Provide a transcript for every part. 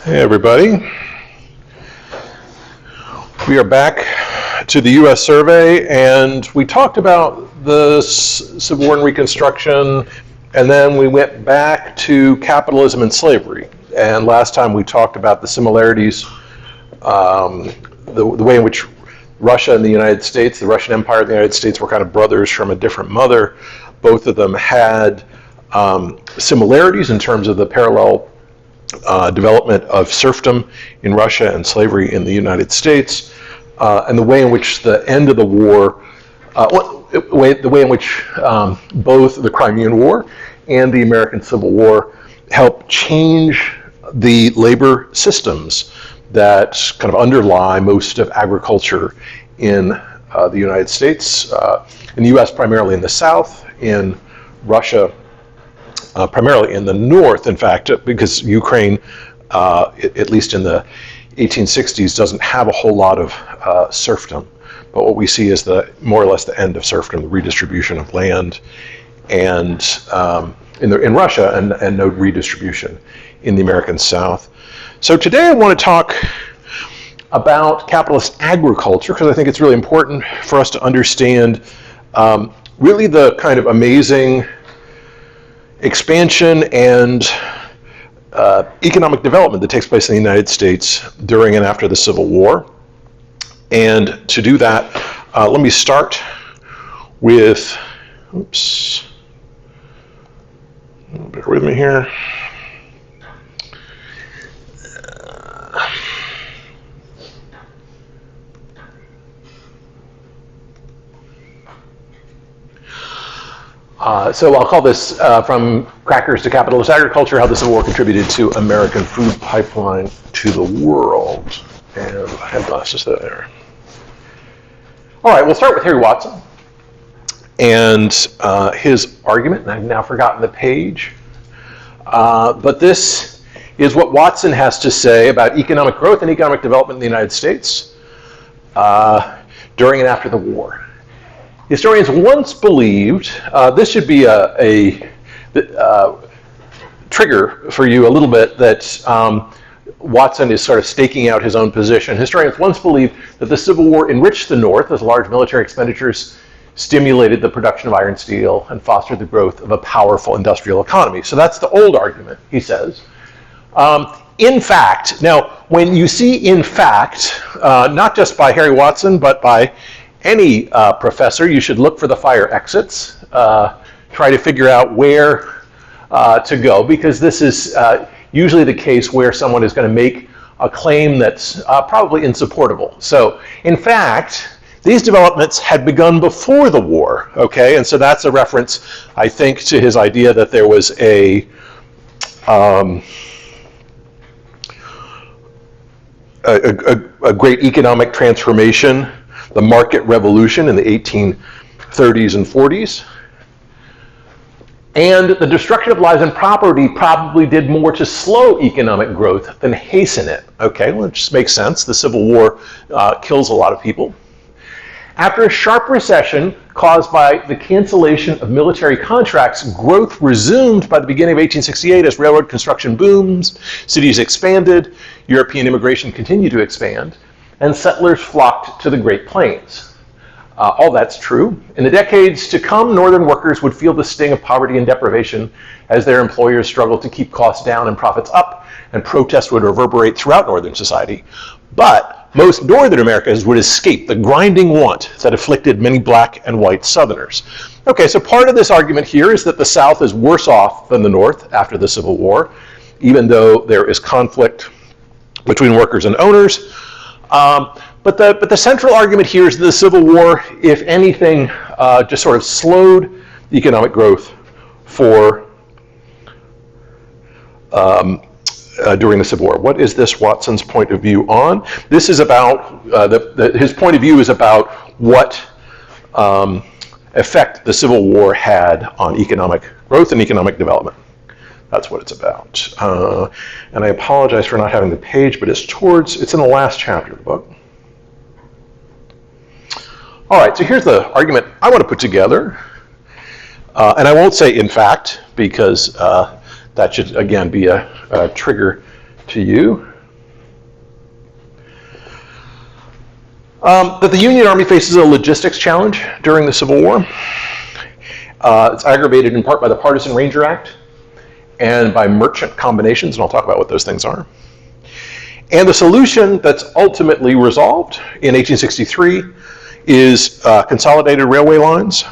Hey everybody. We are back to the U.S. survey, and we talked about the Civil War and Reconstruction, and then we went back to capitalism and slavery. And last time we talked about the similarities, the way in which Russia and the United States, the Russian Empire and the United States were kind of brothers from a different mother. Both of them had similarities in terms of the parallel development of serfdom in Russia and slavery in the United States, and the way in which the end of the war, the way in which both the Crimean War and the American Civil War helped change the labor systems that kind of underlie most of agriculture in the United States, in the US primarily in the South, in Russia primarily in the north, in fact, because Ukraine, at least in the 1860s, doesn't have a whole lot of serfdom. But what we see is more or less the end of serfdom, the redistribution of land, and in Russia, and no redistribution in the American South. So today I want to talk about capitalist agriculture, because I think it's really important for us to understand really the kind of amazing expansion and economic development that takes place in the United States during and after the Civil War. And to do that, let me start with, bear with me here. So I'll call this From Crackers to Capitalist Agriculture, How the Civil War Contributed to American Food Pipeline to the World. And I have glasses there. All right, we'll start with Harry Watson and his argument, and I've now forgotten the page. But this is what Watson has to say about economic growth and economic development in the United States during and after the war. Historians once believed, this should be a trigger for you a little bit, that Watson is sort of staking out his own position. Historians once believed that the Civil War enriched the North as large military expenditures stimulated the production of iron and steel and fostered the growth of a powerful industrial economy. So that's the old argument, he says. In fact, now when you see in fact, not just by Harry Watson, but by any professor, you should look for the fire exits, try to figure out where to go, because this is usually the case where someone is going to make a claim that's probably insupportable. So, in fact, these developments had begun before the war, okay? And so that's a reference, I think, to his idea that there was a great economic transformation, the market revolution in the 1830s and 40s. And the destruction of lives and property probably did more to slow economic growth than hasten it. Okay, well, it just makes sense. The Civil War kills a lot of people. After a sharp recession caused by the cancellation of military contracts, growth resumed by the beginning of 1868 as railroad construction booms, cities expanded, European immigration continued to expand, and settlers flocked to the Great Plains. All that's true. In the decades to come, Northern workers would feel the sting of poverty and deprivation as their employers struggled to keep costs down and profits up, and protest would reverberate throughout Northern society. But most Northern Americans would escape the grinding want that afflicted many black and white Southerners. Okay, so part of this argument here is that the South is worse off than the North after the Civil War, even though there is conflict between workers and owners. But the central argument here is that the Civil War, if anything, just sort of slowed economic growth for during the Civil War. What is this Watson's point of view on? This is about, his point of view is about what effect the Civil War had on economic growth and economic development. That's what it's about. And I apologize for not having the page, but it's in the last chapter of the book. All right, so here's the argument I want to put together. And I won't say in fact, because that should, again, be a trigger to you. That the Union Army faces a logistics challenge during the Civil War. It's aggravated in part by the Partisan Ranger Act and by merchant combinations, and I'll talk about what those things are. And the solution that's ultimately resolved in 1863 is consolidated railway lines.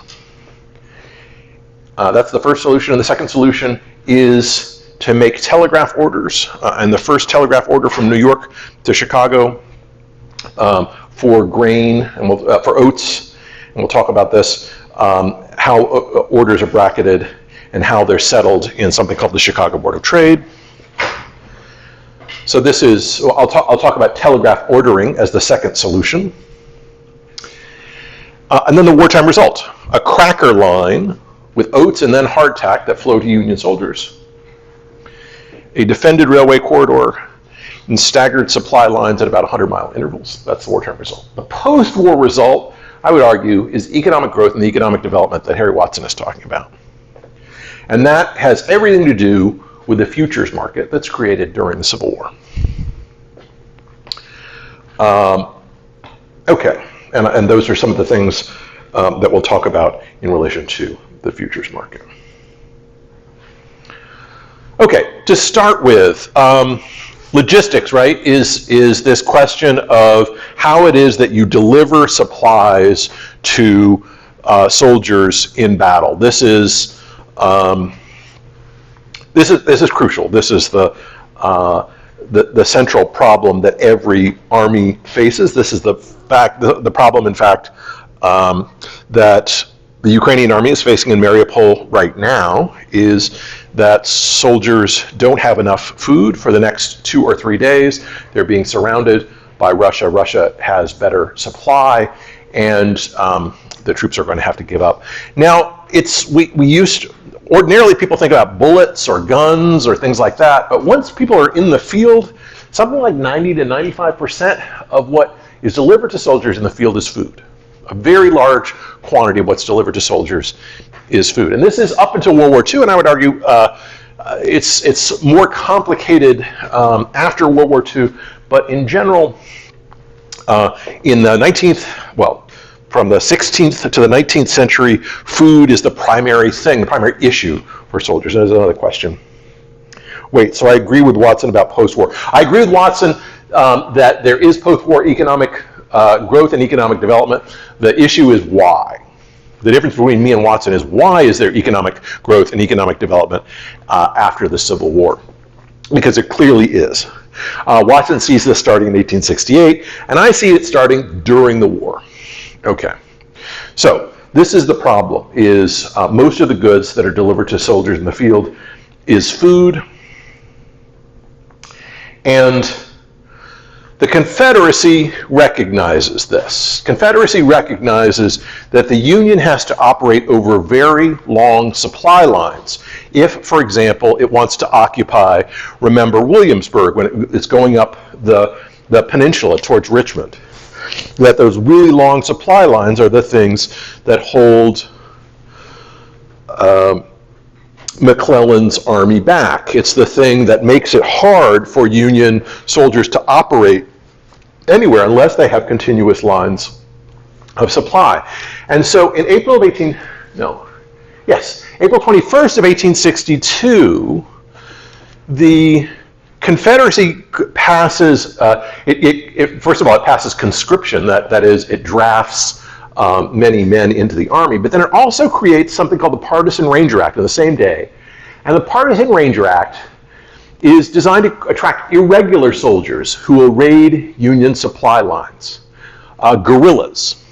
That's the first solution, and the second solution is to make telegraph orders. And the first telegraph order from New York to Chicago for grain and for oats, and we'll talk about this, how orders are bracketed and how they're settled in something called the Chicago Board of Trade. So this is, I'll talk about telegraph ordering as the second solution. And then the wartime result, a cracker line with oats and then hardtack that flow to Union soldiers. A defended railway corridor and staggered supply lines at about 100-mile intervals. That's the wartime result. The post-war result, I would argue, is economic growth and the economic development that Harry Watson is talking about. And that has everything to do with the futures market that's created during the Civil War. Okay, and those are some of the things that we'll talk about in relation to the futures market. Okay, to start with, logistics, right, is this question of how it is that you deliver supplies to soldiers in battle. This is crucial. This is the central problem that every army faces. This is the problem, in fact, that the Ukrainian army is facing in Mariupol right now, is that soldiers don't have enough food for the next 2 or 3 days. They're being surrounded by Russia. Russia has better supply, and the troops are going to have to give up. Now, ordinarily people think about bullets or guns or things like that, but once people are in the field, something like 90 to 95% of what is delivered to soldiers in the field is food. A very large quantity of what's delivered to soldiers is food. And this is up until World War II, and I would argue it's more complicated after World War II, but in general, in the 19th, well, from the 16th to the 19th century, food is the primary thing, the primary issue for soldiers. And there's another question. Wait, so I agree with Watson about post-war. I agree with Watson that there is post-war economic growth and economic development. The issue is why. The difference between me and Watson is why is there economic growth and economic development after the Civil War? Because it clearly is. Watson sees this starting in 1868, and I see it starting during the war. Okay, so this is the problem, is most of the goods that are delivered to soldiers in the field is food, and the Confederacy recognizes this. Confederacy recognizes that the Union has to operate over very long supply lines. If, for example, it wants to occupy, remember Williamsburg, when it's going up the peninsula towards Richmond, that those really long supply lines are the things that hold McClellan's army back. It's the thing that makes it hard for Union soldiers to operate anywhere unless they have continuous lines of supply. And so in April 21st of 1862, the Confederacy passes, first of all, it passes conscription, that is, it drafts many men into the army, but then it also creates something called the Partisan Ranger Act on the same day. And the Partisan Ranger Act is designed to attract irregular soldiers who will raid Union supply lines, guerrillas.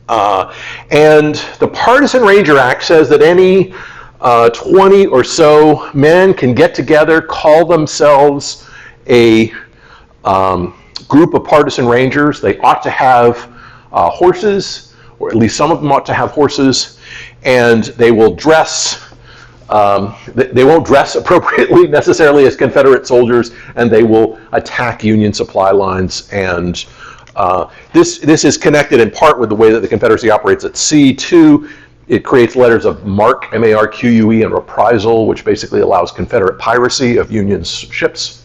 And the Partisan Ranger Act says that any 20 or so men can get together, call themselves a group of partisan rangers. They ought to have horses, or at least some of them ought to have horses, and they will dress. They won't dress appropriately necessarily as Confederate soldiers, and they will attack Union supply lines. And this is connected in part with the way that the Confederacy operates at sea, too. It creates letters of marque, M-A-R-Q-U-E, and reprisal, which basically allows Confederate piracy of Union's ships.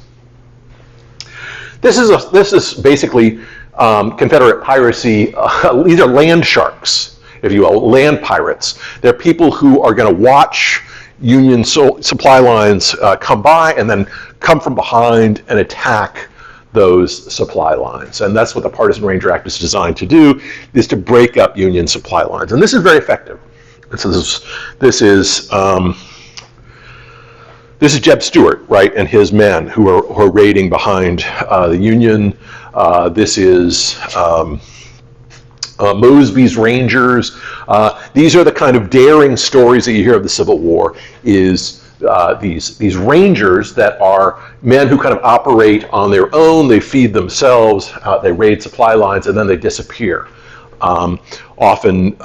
This is basically Confederate piracy, these are land sharks, if you will, land pirates. They're people who are going to watch Union supply lines come by and then come from behind and attack those supply lines. And that's what the Partisan Ranger Act is designed to do, is to break up Union supply lines. And this is very effective. And so this is Jeb Stuart, right, and his men who are raiding behind the Union. This is Mosby's Rangers. These are the kind of daring stories that you hear of the Civil War, is these Rangers that are men who kind of operate on their own. They feed themselves, they raid supply lines, and then they disappear. Often,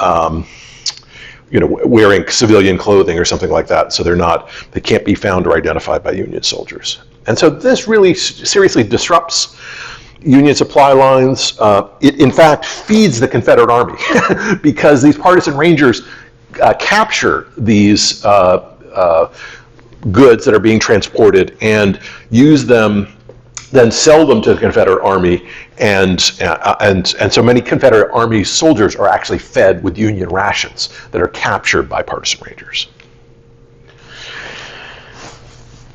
wearing civilian clothing or something like that, so they can't be found or identified by Union soldiers. And so this really seriously disrupts Union supply lines. It, in fact, feeds the Confederate Army because these partisan Rangers capture these goods that are being transported and use them, then sell them to the Confederate Army, and so many Confederate Army soldiers are actually fed with Union rations that are captured by partisan Rangers.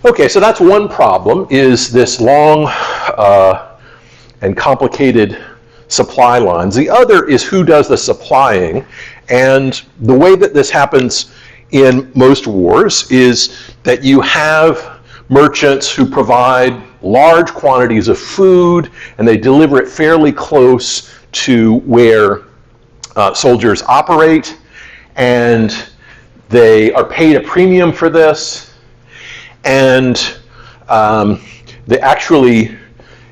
Okay, so that's one problem, is this long and complicated supply lines. The other is who does the supplying, and the way that this happens in most wars is that you have merchants who provide large quantities of food, and they deliver it fairly close to where soldiers operate, and they are paid a premium for this, and they actually,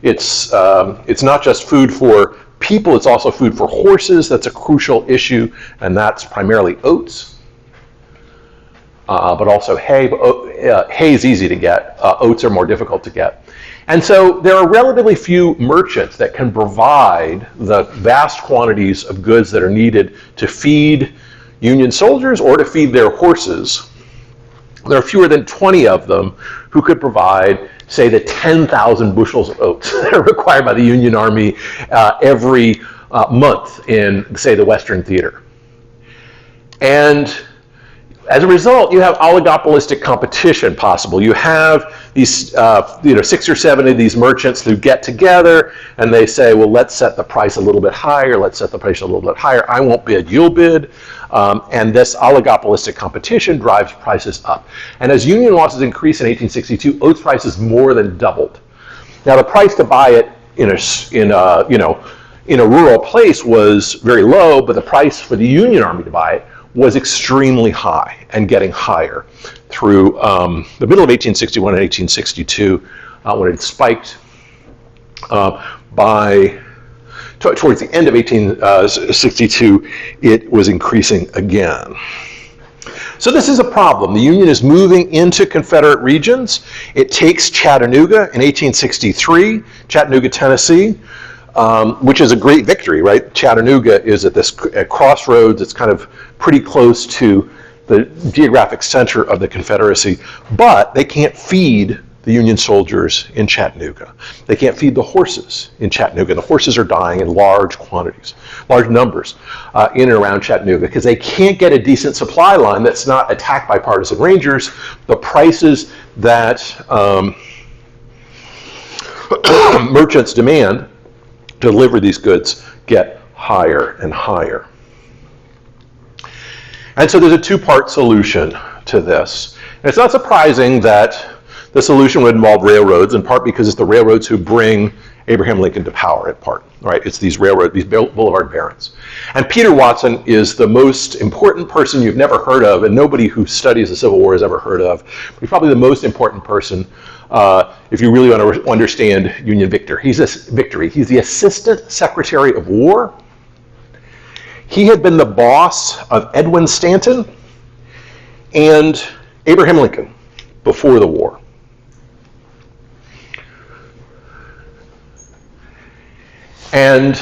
it's not just food for people, it's also food for horses. That's a crucial issue, and that's primarily oats. But also hay. Hay is easy to get. Oats are more difficult to get. And so there are relatively few merchants that can provide the vast quantities of goods that are needed to feed Union soldiers or to feed their horses. There are fewer than 20 of them who could provide, say, the 10,000 bushels of oats that are required by the Union Army every month in, say, the Western Theater. And as a result, you have oligopolistic competition possible. You have these, 6 or 7 of these merchants who get together and they say, well, let's set the price a little bit higher. Let's set the price a little bit higher. I won't bid, you'll bid. And this oligopolistic competition drives prices up. And as Union losses increased in 1862, oats prices more than doubled. Now, the price to buy it in a rural place was very low, but the price for the Union Army to buy it was extremely high and getting higher through the middle of 1861 and 1862, when it spiked towards the end of 1862, it was increasing again. So this is a problem. The Union is moving into Confederate regions. It takes Chattanooga in 1863, Chattanooga, Tennessee, which is a great victory, right? Chattanooga is at crossroads. It's kind of pretty close to the geographic center of the Confederacy, but they can't feed the Union soldiers in Chattanooga. They can't feed the horses in Chattanooga. The horses are dying in large quantities, large numbers in and around Chattanooga because they can't get a decent supply line that's not attacked by partisan Rangers. The prices that merchants demand to deliver these goods get higher and higher. And so there's a two-part solution to this. And it's not surprising that the solution would involve railroads, in part because it's the railroads who bring Abraham Lincoln to power, in part, right? It's these boulevard barons. And Peter Watson is the most important person you've never heard of, and nobody who studies the Civil War has ever heard of. He's probably the most important person if you really want to understand Union victory. He's the Assistant Secretary of War. He had been the boss of Edwin Stanton and Abraham Lincoln before the war. And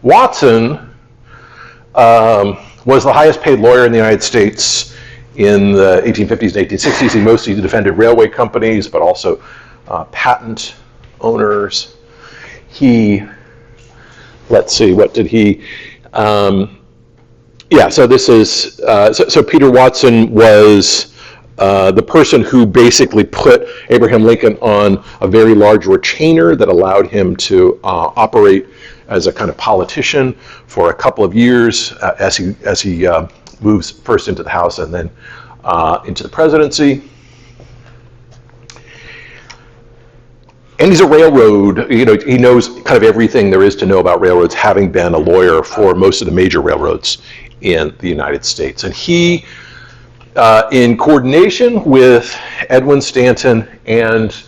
Watson was the highest paid lawyer in the United States in the 1850s and 1860s. He mostly defended railway companies, but also patent owners. He let's see, what did he, yeah, so this is, so Peter Watson was the person who basically put Abraham Lincoln on a very large retainer that allowed him to operate as a kind of politician for a couple of years as he moves first into the House and then into the presidency. And he's a railroad, he knows kind of everything there is to know about railroads, having been a lawyer for most of the major railroads in the United States. And he, in coordination with Edwin Stanton and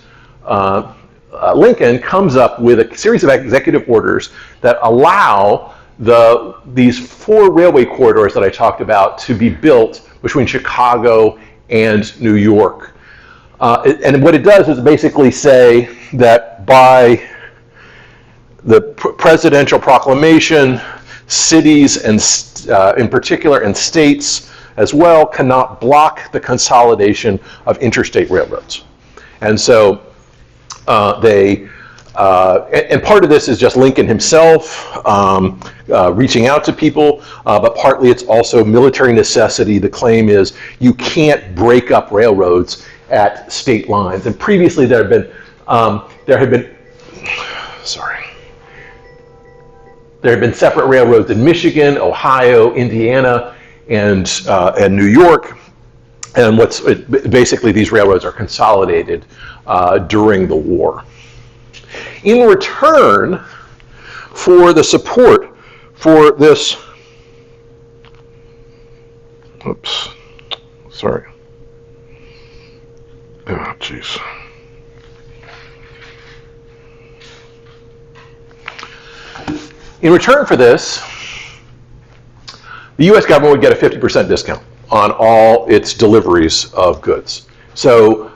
Lincoln, comes up with a series of executive orders that allow these 4 railway corridors that I talked about to be built between Chicago and New York. And what it does is basically say that by the presidential proclamation, cities and in particular and states as well cannot block the consolidation of interstate railroads. And so and part of this is just Lincoln himself reaching out to people, but partly it's also military necessity. The claim is you can't break up railroads at state lines. And previously there had been separate railroads in Michigan, Ohio, Indiana, and New York. And basically these railroads are consolidated during the war. In return for the support for this, oops, sorry. Oh, jeez. In return for this, the U.S. government would get a 50% discount on all its deliveries of goods. So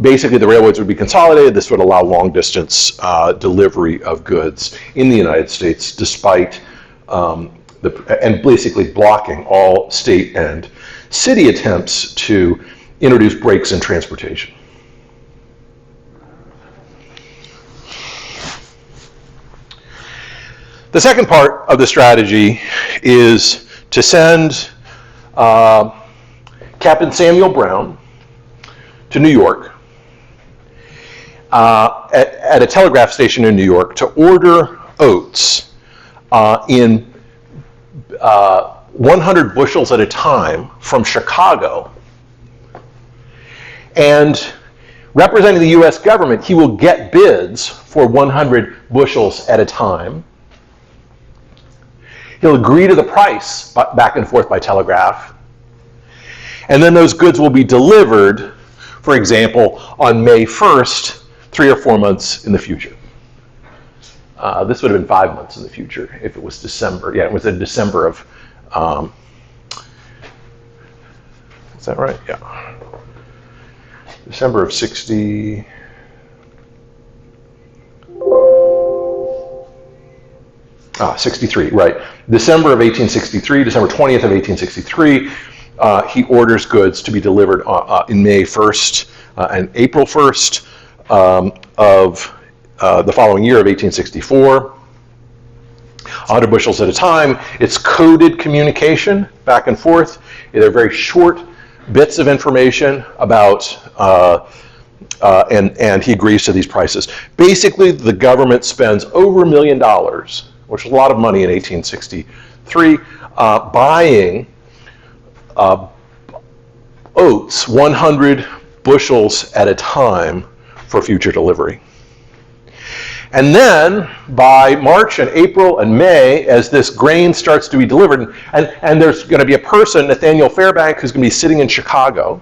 basically the railroads would be consolidated. This would allow long distance delivery of goods in the United States despite and basically blocking all state and city attempts to introduce brakes in transportation. The second part of the strategy is to send Captain Samuel Brown to New York at a telegraph station in New York to order oats in 100 bushels at a time from Chicago. And representing the U.S. government, he will get bids for 100 bushels at a time. He'll agree to the price back and forth by telegraph. And then those goods will be delivered, for example, on May 1st, 3 or 4 months in the future. This would have been 5 months in the future if it was December. Yeah, it was in December of, is that right? Yeah. December of 63, right. December of 1863, December 20th of 1863, he orders goods to be delivered in May 1st and April 1st of the following year of 1864. 100 bushels at a time. It's coded communication back and forth. They're very short bits of information about, and he agrees to these prices. Basically, the government spends over $1 million, which is a lot of money in 1863, buying oats 100 bushels at a time for future delivery. And then by March and April and May, as this grain starts to be delivered, and there's going to be a person, Nathaniel Fairbank, who's going to be sitting in Chicago,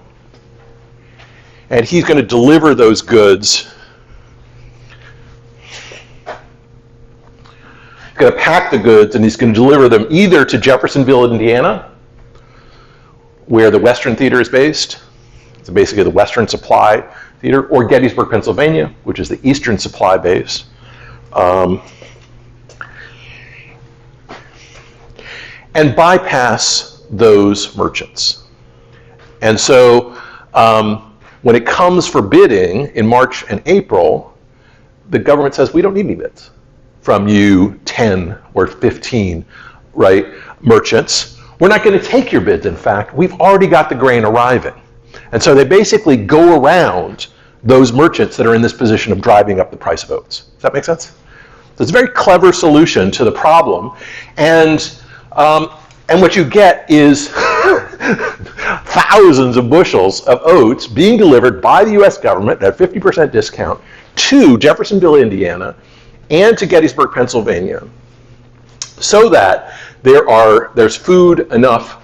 and he's going to deliver those goods. He's going to pack the goods, and he's going to deliver them either to Jeffersonville, Indiana, where the Western Theater is based. It's basically the Western Supply Theater, or Gettysburg, Pennsylvania, which is the Eastern Supply base. And bypass those merchants. And so when it comes for bidding in March and April, the government says, we don't need any bids. from you 10 or 15, right, merchants. We're not going to take your bids, in fact. We've already got the grain arriving. And so they basically go around those merchants that are in this position of driving up the price of oats. Does that make sense? So it's a very clever solution to the problem. And what you get is thousands of bushels of oats being delivered by the US government at a 50% discount to Jeffersonville, Indiana, and to Gettysburg, Pennsylvania, so that there's food enough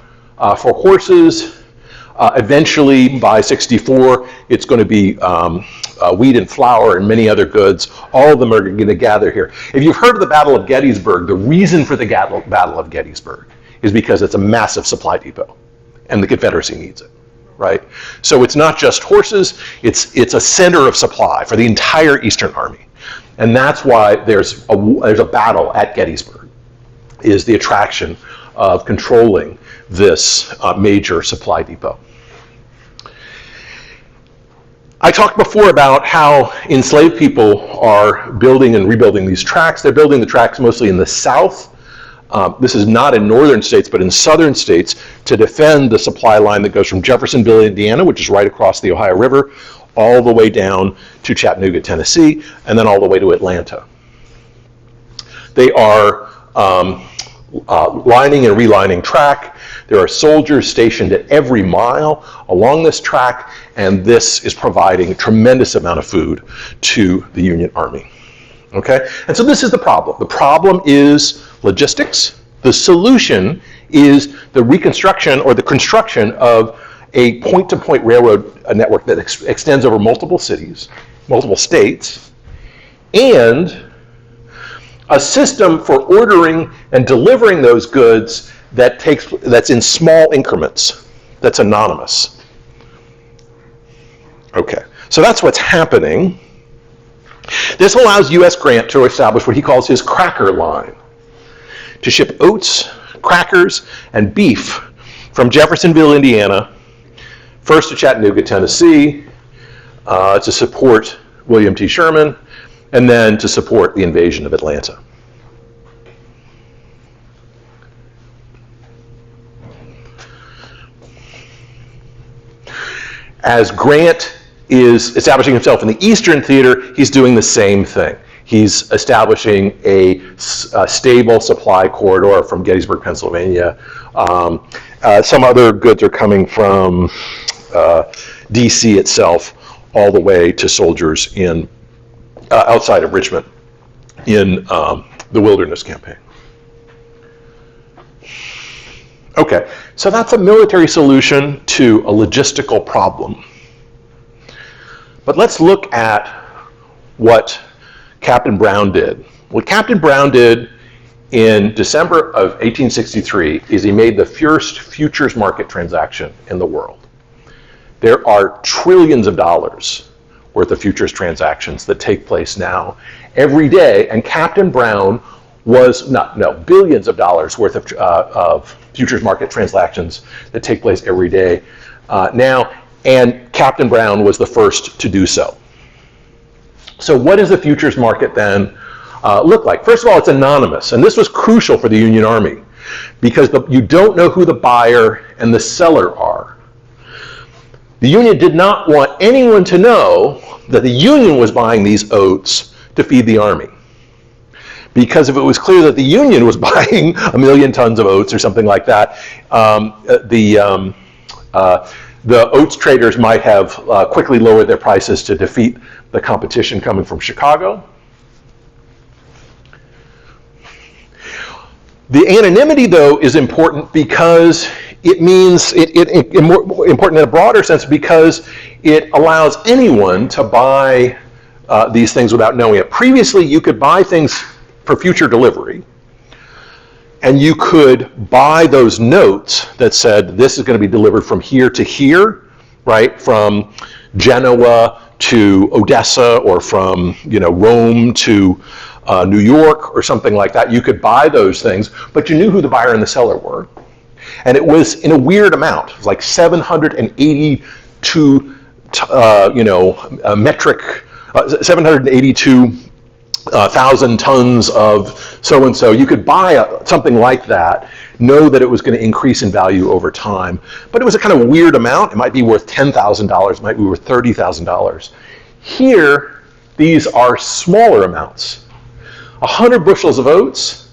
for horses. Eventually, by 64, it's going to be wheat and flour and many other goods. All of them are going to gather here. If you've heard of the Battle of Gettysburg, the reason for the Battle of Gettysburg is because it's a massive supply depot, and the Confederacy needs it, right? So it's not just horses, it's a center of supply for the entire Eastern Army. And that's why there's a battle at Gettysburg, is the attraction of controlling this major supply depot. I talked before about how enslaved people are building and rebuilding these tracks. They're building the tracks mostly in the South. This is not in northern states, but in southern states, to defend the supply line that goes from Jeffersonville, Indiana, which is right across the Ohio River, all the way down to Chattanooga, Tennessee, and then all the way to Atlanta. They are lining and relining track. There are soldiers stationed at every mile along this track, and this is providing a tremendous amount of food to the Union Army. Okay? And so this is the problem. The problem is logistics. The solution is the reconstruction or the construction of a point-to-point railroad network that extends over multiple cities, multiple states, and a system for ordering and delivering those goods that's in small increments, that's anonymous. Okay, so that's what's happening. This allows U.S. Grant to establish what he calls his cracker line, to ship oats, crackers, and beef from Jeffersonville, Indiana, first to Chattanooga, Tennessee, to support William T. Sherman, and then to support the invasion of Atlanta. As Grant is establishing himself in the Eastern Theater, he's doing the same thing. He's establishing a stable supply corridor from Gettysburg, Pennsylvania. Some other goods are coming from D.C. itself all the way to soldiers in outside of Richmond in the Wilderness Campaign. Okay, so that's a military solution to a logistical problem. But let's look at what Captain Brown did. What Captain Brown did in December of 1863 is he made the first futures market transaction in the world. There are trillions of dollars worth of futures transactions that take place now every day, and Captain Brown was, billions of dollars worth of futures market transactions that take place every day now, and Captain Brown was the first to do so. So what does the futures market then look like? First of all, it's anonymous, and this was crucial for the Union Army because you don't know who the buyer and the seller are. The Union did not want anyone to know that the Union was buying these oats to feed the Army. Because if it was clear that the Union was buying 1 million tons of oats or something like that, the oats traders might have quickly lowered their prices to defeat the competition coming from Chicago. The anonymity, though, is important because it means more important in a broader sense because it allows anyone to buy these things without knowing it. Previously, you could buy things for future delivery, and you could buy those notes that said this is going to be delivered from here to here, right? From Genoa to Odessa, or from Rome to New York, or something like that. You could buy those things, but you knew who the buyer and the seller were, and it was in a weird amount. It was like 782 782 1,000 tons of so-and-so. You could buy something like that, know that it was going to increase in value over time. But it was a kind of weird amount. It might be worth $10,000, it might be worth $30,000. Here, these are smaller amounts. 100 bushels of oats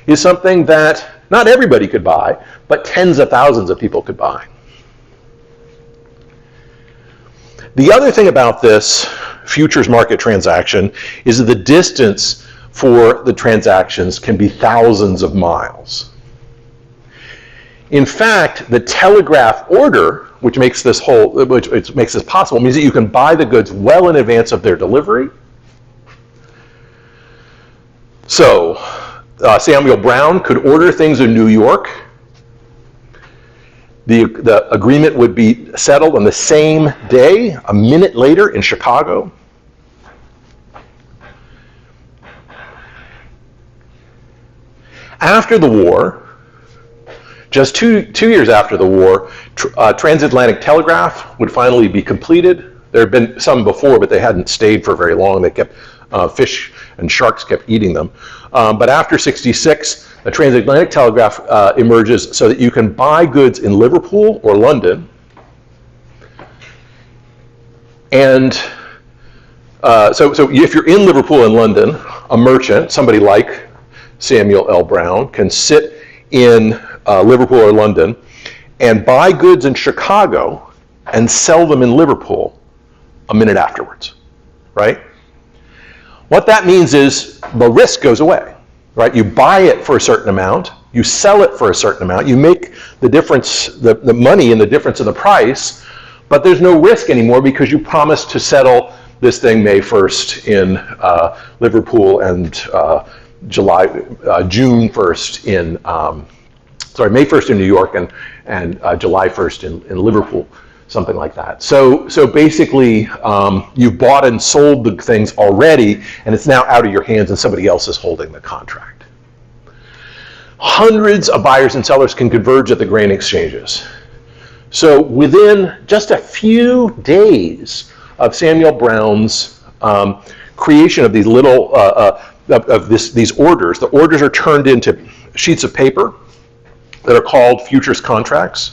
is something that not everybody could buy, but tens of thousands of people could buy. The other thing about this futures market transaction is that the distance for the transactions can be thousands of miles. In fact, the telegraph order, which makes this possible, means that you can buy the goods well in advance of their delivery. So, Samuel Brown could order things in New York. The agreement would be settled on the same day, a minute later in Chicago. After the war, just two years after the war, transatlantic telegraph would finally be completed. There had been some before, but they hadn't stayed for very long. They kept, fish and sharks kept eating them. But after '66, the transatlantic telegraph emerges so that you can buy goods in Liverpool or London. And so if you're in Liverpool and London, a merchant, somebody like Samuel L. Brown, can sit in Liverpool or London and buy goods in Chicago and sell them in Liverpool a minute afterwards, right? What that means is the risk goes away, right? You buy it for a certain amount, you sell it for a certain amount, you make the difference, the money in the difference of the price, but there's no risk anymore because you promised to settle this thing May 1st in Liverpool and June 1st in, May 1st in New York and July 1st in Liverpool. Something like that. So basically, you've bought and sold the things already, and it's now out of your hands and somebody else is holding the contract. Hundreds of buyers and sellers can converge at the grain exchanges. So within just a few days of Samuel Brown's creation of these little, these orders, the orders are turned into sheets of paper that are called futures contracts.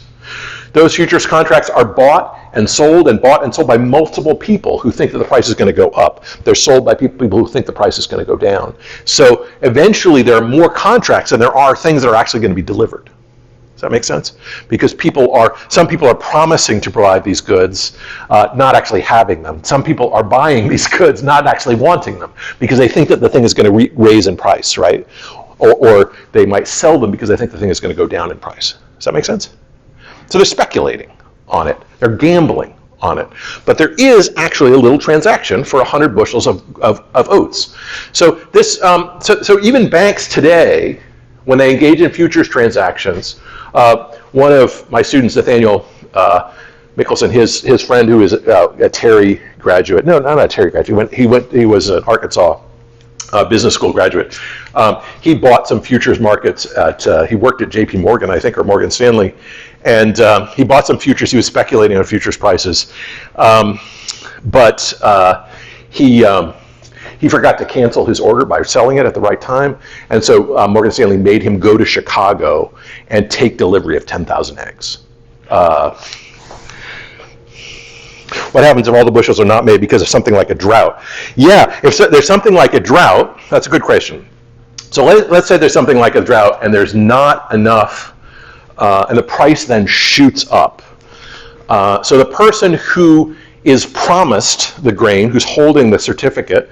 Those futures contracts are bought and sold by multiple people who think that the price is going to go up. They're sold by people who think the price is going to go down. So eventually there are more contracts than there are things that are actually going to be delivered. Does that make sense? Because some people are promising to provide these goods, not actually having them. Some people are buying these goods, not actually wanting them, because they think that the thing is going to raise in price, right? Or they might sell them because they think the thing is going to go down in price. Does that make sense? So they're speculating on it. They're gambling on it. But there is actually a little transaction for 100 bushels of oats. So this, so even banks today, when they engage in futures transactions, one of my students, Nathaniel Mickelson, his friend who is a Terry graduate, no, not a Terry graduate, he was an Arkansas business school graduate. He bought some futures markets he worked at JP Morgan, I think, or Morgan Stanley. And he bought some futures. He was speculating on futures prices, but he forgot to cancel his order by selling it at the right time. And so Morgan Stanley made him go to Chicago and take delivery of 10,000 eggs. What happens if all the bushels are not made because of something like a drought? Yeah, if there's something like a drought, that's a good question. So let's say there's something like a drought and there's not enough. And the price then shoots up. So the person who is promised the grain, who's holding the certificate,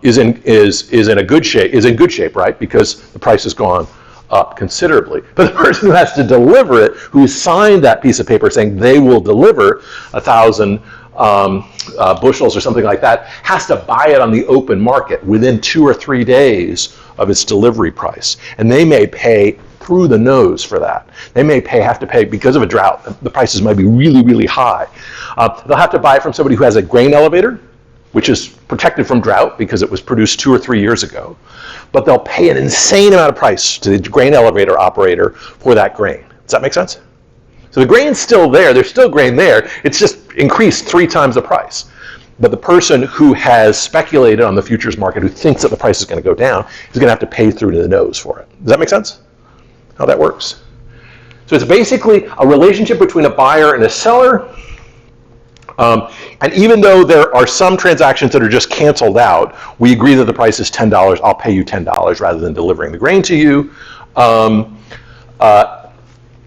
is in good shape, right? Because the price has gone up considerably. But the person who has to deliver it, who signed that piece of paper saying they will deliver 1,000 bushels or something like that, has to buy it on the open market within 2 or 3 days of its delivery price, and they may pay through the nose for that. They may have to pay because of a drought. The prices might be really, really high. They'll have to buy it from somebody who has a grain elevator, which is protected from drought because it was produced 2 or 3 years ago. But they'll pay an insane amount of price to the grain elevator operator for that grain. Does that make sense? So the grain's still there. There's still grain there. It's just increased 3 times the price. But the person who has speculated on the futures market, who thinks that the price is going to go down, is going to have to pay through to the nose for it. Does that make sense? How that works? So it's basically a relationship between a buyer and a seller. And even though there are some transactions that are just canceled out, we agree that the price is $10, I'll pay you $10 rather than delivering the grain to you.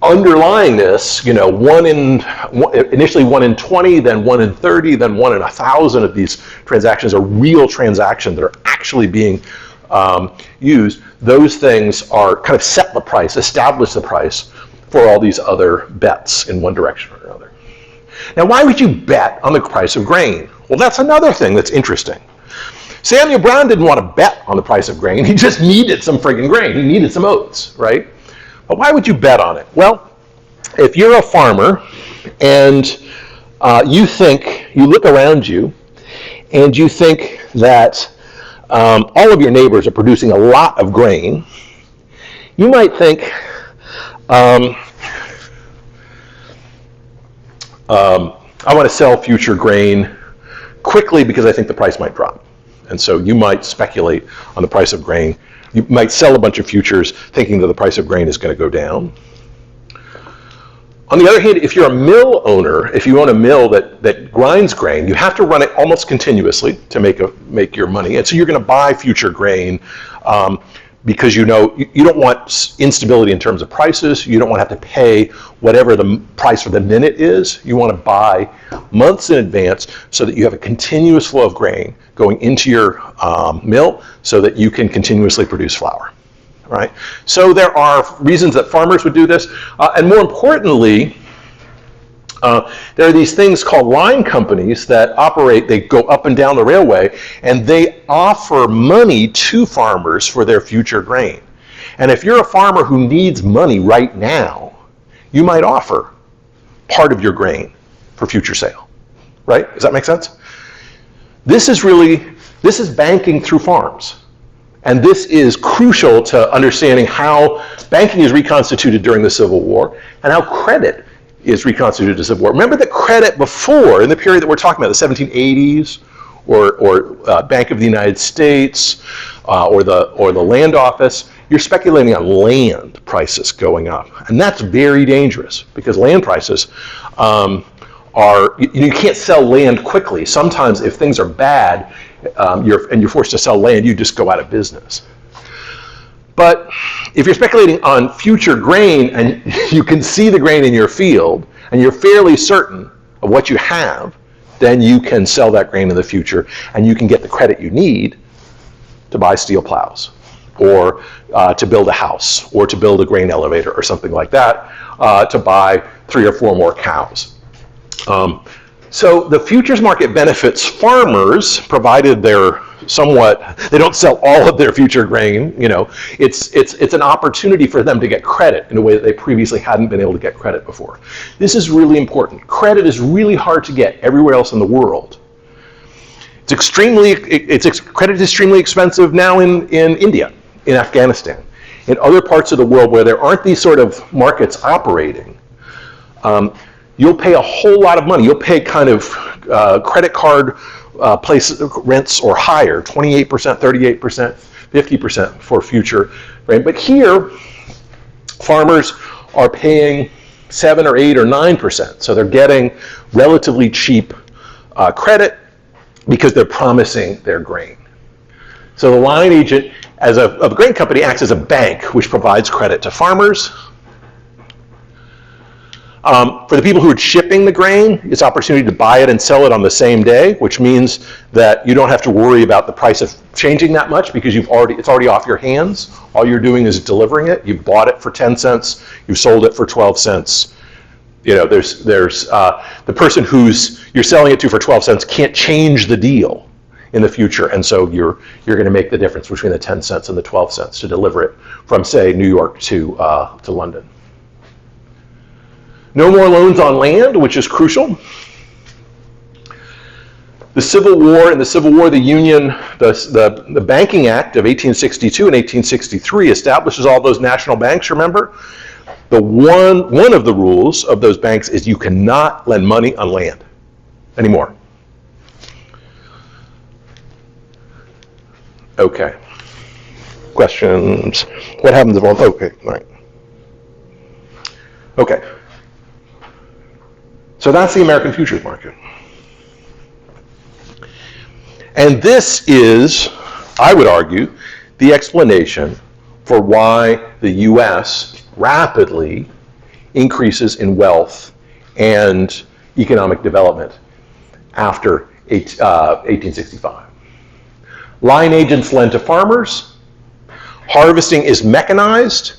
Underlying this, initially 1 in 20, then 1 in 30, then 1 in 1,000 of these transactions are real transactions that are actually being used. Those things are kind of set the price, establish the price for all these other bets in one direction or another. Now, why would you bet on the price of grain? Well, that's another thing that's interesting. Samuel Brown didn't want to bet on the price of grain. He just needed some friggin' grain. He needed some oats, right? But why would you bet on it? Well, if you're a farmer and you look around you and you think that all of your neighbors are producing a lot of grain, you might think, I want to sell future grain quickly because I think the price might drop. And so you might speculate on the price of grain. You might sell a bunch of futures thinking that the price of grain is going to go down. On the other hand, if you're a mill owner, if you own a mill that grinds grain, you have to run it almost continuously to make your money. And so you're going to buy future grain because you don't want instability in terms of prices. You don't want to have to pay whatever the price for the minute is. You want to buy months in advance so that you have a continuous flow of grain going into your mill so that you can continuously produce flour. Right? So there are reasons that farmers would do this. And more importantly, there are these things called line companies that operate, they go up and down the railway, and they offer money to farmers for their future grain. And if you're a farmer who needs money right now, you might offer part of your grain for future sale. Right? Does that make sense? This is banking through farms. And this is crucial to understanding how banking is reconstituted during the Civil War and how credit is reconstituted to Civil War. Remember that credit before, in the period that we're talking about, the 1780s, or Bank of the United States, or the Land Office, you're speculating on land prices going up. And that's very dangerous because land prices you can't sell land quickly. Sometimes if things are bad, you're forced to sell land, you just go out of business. But if you're speculating on future grain and you can see the grain in your field and you're fairly certain of what you have, then you can sell that grain in the future and you can get the credit you need to buy steel plows or to build a house or to build a grain elevator or something like that, to buy 3 or 4 more cows. So the futures market benefits farmers, provided they don't sell all of their future grain. It's an opportunity for them to get credit in a way that they previously hadn't been able to get credit before. This is really important. Credit is really hard to get everywhere else in the world. Credit is extremely expensive now in India, in Afghanistan, in other parts of the world where there aren't these sort of markets operating. You'll pay a whole lot of money. You'll pay kind of credit card place rents or higher, 28%, 38%, 50% for future grain. But here, farmers are paying 7 or 8 or 9%. So they're getting relatively cheap credit because they're promising their grain. So the line agent of a grain company acts as a bank, which provides credit to farmers. For the people who are shipping the grain, it's opportunity to buy it and sell it on the same day, which means that you don't have to worry about the price of changing that much because it's already off your hands. All you're doing is delivering it. You bought it for 10 cents. You sold it for 12 cents. There's the person you're selling it to for 12 cents can't change the deal in the future, and so you're going to make the difference between the 10 cents and the 12 cents to deliver it from, say, New York to London. No more loans on land, which is crucial. The Civil War, the Union, the Banking Act of 1862 and 1863 establishes all those national banks, remember? One of the rules of those banks is you cannot lend money on land anymore. Okay. Questions? What happens if all, okay, all right. Okay. So that's the American futures market. And this is, I would argue, the explanation for why the US rapidly increases in wealth and economic development after 1865. Line agents lend to farmers, harvesting is mechanized,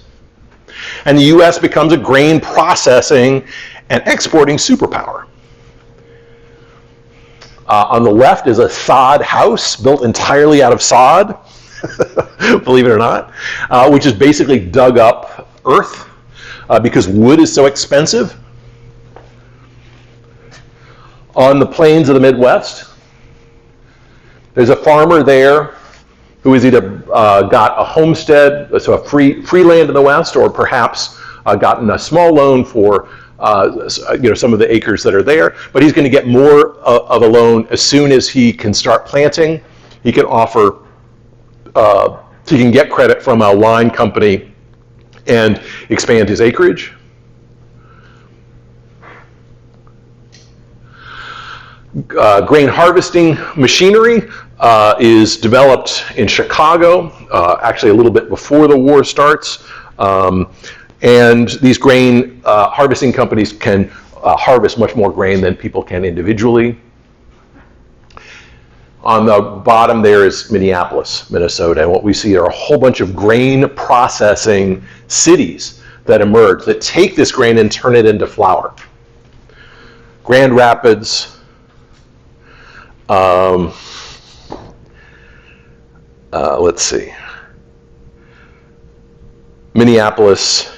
and the US becomes a grain processing and exporting superpower. On the left is a sod house built entirely out of sod, believe it or not, which is basically dug up earth because wood is so expensive. On the plains of the Midwest, there's a farmer there who has either got a homestead, so a free land in the West, or perhaps gotten a small loan for some of the acres that are there, but he's going to get more of a loan as soon as he can start planting. He can offer, he can get credit from a line company and expand his acreage. Grain harvesting machinery is developed in Chicago, actually a little bit before the war starts. And these grain harvesting companies can harvest much more grain than people can individually. On the bottom there is Minneapolis, Minnesota, and what we see are a whole bunch of grain processing cities that emerge that take this grain and turn it into flour. Grand Rapids, let's see, Minneapolis.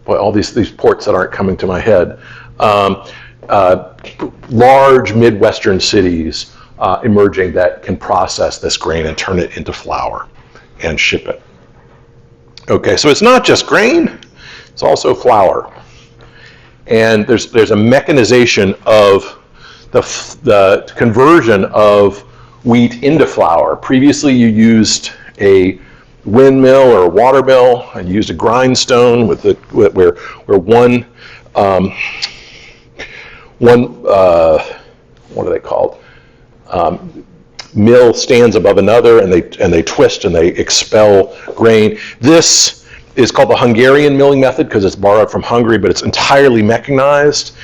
Boy, all these ports that aren't coming to my head. Large Midwestern cities emerging that can process this grain and turn it into flour and ship it. Okay, so it's not just grain, it's also flour. And there's a mechanization of the conversion of wheat into flour. Previously you used a windmill or a water mill and used a grindstone with where one what are they called? Mill stands above another, and they twist and they expel grain. This is called the Hungarian milling method because it's borrowed from Hungary, but it's entirely mechanized,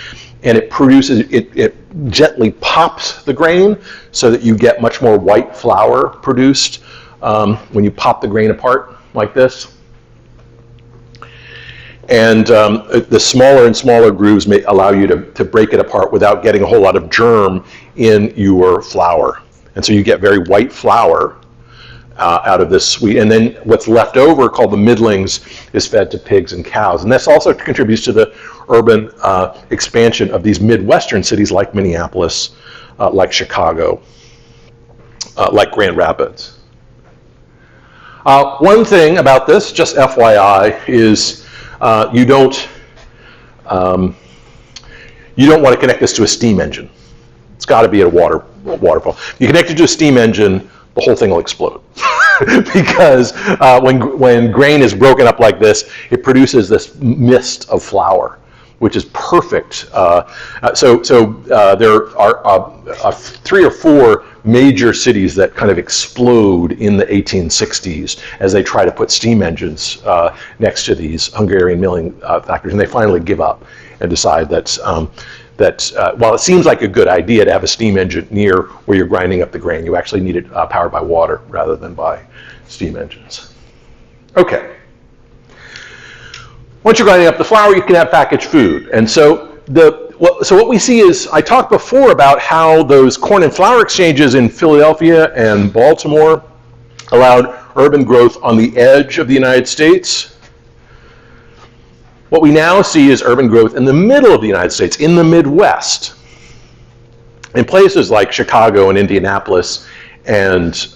and it produces it gently pops the grain so that you get much more white flour produced when you pop the grain apart like this. And the smaller and smaller grooves may allow you to break it apart without getting a whole lot of germ in your flour. And so you get very white flour out of this sweet. And then what's left over, called the middlings, is fed to pigs and cows. And this also contributes to the urban expansion of these Midwestern cities like Minneapolis, like Chicago, like Grand Rapids. One thing about this, just FYI, is you don't want to connect this to a steam engine. It's got to be a water pump. You connect it to a steam engine, the whole thing will explode. Because when grain is broken up like this, it produces this mist of flour, which is perfect. So there are 3 or 4 major cities that kind of explode in the 1860s as they try to put steam engines next to these Hungarian milling factories, and they finally give up and decide that while it seems like a good idea to have a steam engine near where you're grinding up the grain, you actually need it powered by water rather than by steam engines. Okay. Once you're grinding up the flour, you can have packaged food. And so what we see is, I talked before about how those corn and flour exchanges in Philadelphia and Baltimore allowed urban growth on the edge of the United States. What we now see is urban growth in the middle of the United States, in the Midwest, in places like Chicago and Indianapolis and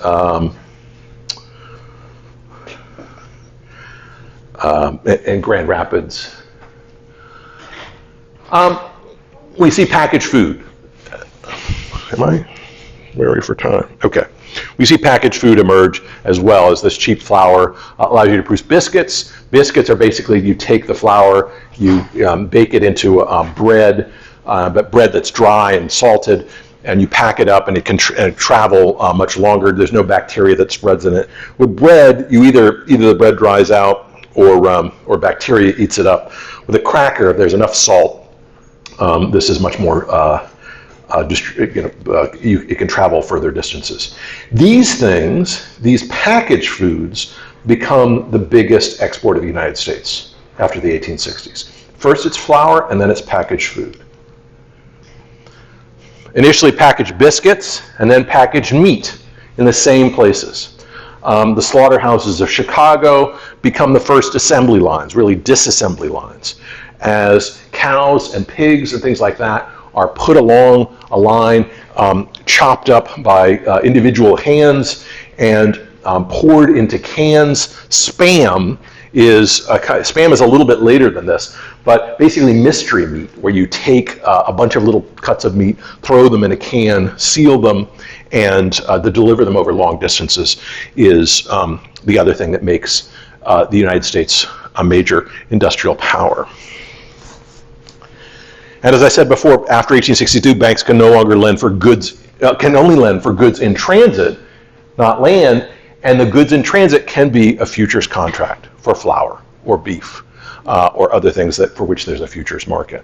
Grand Rapids. We see packaged food. Where are we for time? Okay. We see packaged food emerge as well as this cheap flour allows you to produce biscuits. Biscuits are basically you take the flour, you bake it into bread, but bread that's dry and salted, and you pack it up, and it can travel much longer. There's no bacteria that spreads in it. With bread, you either the bread dries out or bacteria eats it up. With a cracker, if there's enough salt, this is much more. It can travel further distances. These things, these packaged foods, become the biggest export of the United States after the 1860s. First it's flour, and then it's packaged food. Initially packaged biscuits, and then packaged meat in the same places. The slaughterhouses of Chicago become the first assembly lines, really disassembly lines, as cows and pigs and things like that are put along a line, chopped up by individual hands, and poured into cans. Spam is a little bit later than this, but basically mystery meat, where you take a bunch of little cuts of meat, throw them in a can, seal them, and deliver them over long distances is the other thing that makes the United States a major industrial power. And as I said before, after 1862, banks can no longer lend for goods, can only lend for goods in transit, not land, and the goods in transit can be a futures contract for flour or beef or other things for which there's a futures market.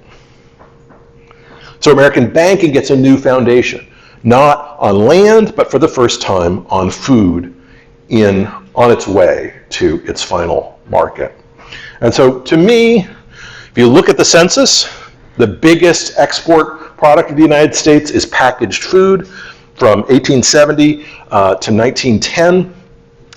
So American banking gets a new foundation, not on land, but for the first time on food on its way to its final market. And so to me, if you look at the census, the biggest export product of the United States is packaged food from 1870 to 1910.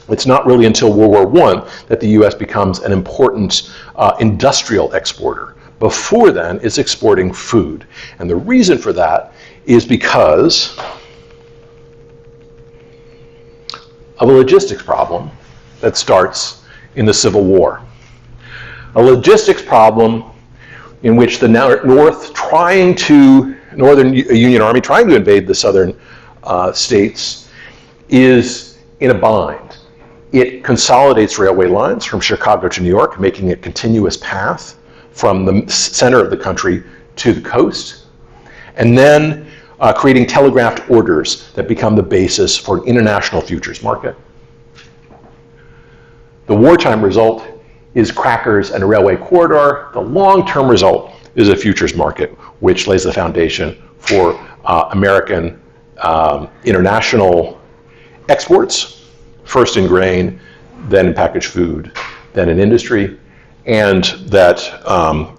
It's not really until World War I that the US becomes an important industrial exporter. Before then, it's exporting food. And the reason for that is because of a logistics problem that starts in the Civil War. A logistics problem in which the Northern Union Army trying to invade the southern states is in a bind. It consolidates railway lines from Chicago to New York, making a continuous path from the center of the country to the coast, and then creating telegraphed orders that become the basis for an international futures market. The wartime result is crackers and a railway corridor. The long-term result is a futures market, which lays the foundation for American international exports, first in grain, then in packaged food, then in industry, and that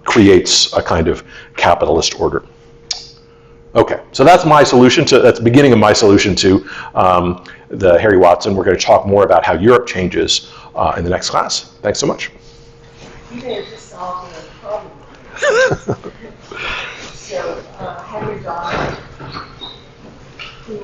creates a kind of capitalist order. Okay, so that's the beginning of my solution to the Harry Watson. We're going to talk more about how Europe changes in the next class. Thanks so much. You may have just solved another problem. So, Henry Donald, who